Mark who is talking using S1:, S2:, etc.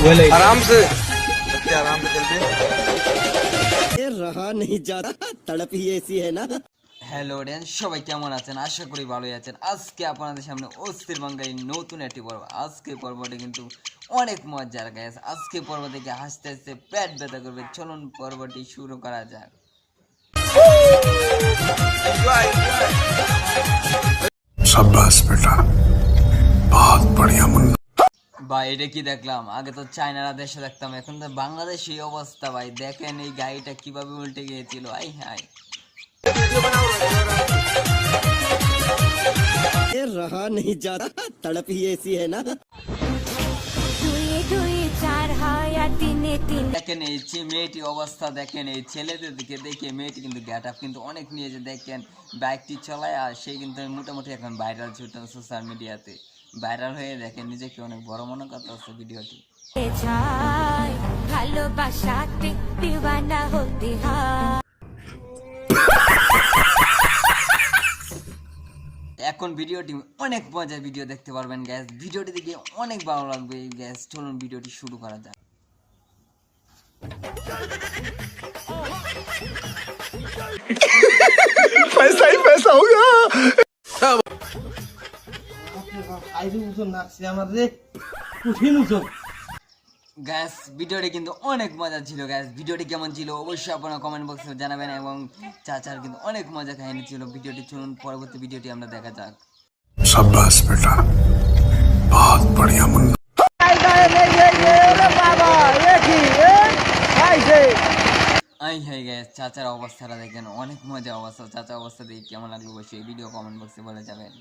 S1: आराम से बच्चे आराम से चलते
S2: रहा नहीं जाता तड़प ही ऐसी है ना।
S3: হ্যালো অডিয়েন্স, সবাই কেমন আছেন? আশা করি ভালোই আছেন। আজকে আপনাদের সামনে অস্থির বাঙ্গাই নতুন একটি পর্ব। আজকে পর্বটি কিন্তু অনেক মজার গাইস। আজকে পর্ব থেকে হাসতে হাসতে পেট ব্যথা করবে। চলুন পর্বটি শুরু করা যাক।
S4: शाबाश बेटा, बहुत बढ़िया मुन्ना।
S3: ভাই এটা কি দেখলাম? আগে তো চায়নারা দেশে দেখতাম, এখন তো বাংলাদেশে এই অবস্থা। ভাই দেখেন এই গাড়িটা কিভাবে উল্টে গিয়েছিল। আই হাই,
S2: रहा नहीं जाता तड़प ही ऐसी है ना।
S3: দেখেন এই মেয়েটি অবস্থা, দেখেন এই ছেলেদের দিকে দেখে মেয়েটি কিন্তু গেট আপ কিন্তু অনেক নিয়েছে। দেখেন বাইকটি চলায় আর সে কিন্তু মোটামুটি এখন ভাইরাল ছিল সোশ্যাল মিডিয়াতে। ভাইরাল হয়ে দেখেন নিজেকে অনেক বড় মনে করতেছে ভিডিওটি।
S5: ভালোবাসাতে দিওয়ানা হতে হয়।
S3: এখন ভিডিওটি অনেক মজার ভিডিও দেখতে পারবেন গ্যাস। ভিডিওটি দেখে অনেক ভালো লাগবে গ্যাস। চলুন ভিডিওটি শুরু করা যাক।
S4: पैसा ही पैसा होगा।
S3: গ্যাস ভিডিওটি কিন্তু অনেক মজা ছিল গ্যাস। ভিডিওটি কেমন ছিল অবশ্যই আপনারা কমেন্ট বক্সে জানাবেন, এবং চাচার কিন্তু অনেক মজা কাহিনী ছিল ভিডিওটি। চলুন পরবর্তী ভিডিওটি আমরা দেখা যাক।
S4: शाबाश बेटा, बहुत बढ़िया मुन्ना।
S3: আই হাই গ্যাস, চাচার অবস্থাটা দেখেন অনেক মজা অবস্থা। চাচার অবস্থা দেখে কেমন লাগলো অবশ্যই ভিডিও কমেন্ট বক্সে বলে যাবেন।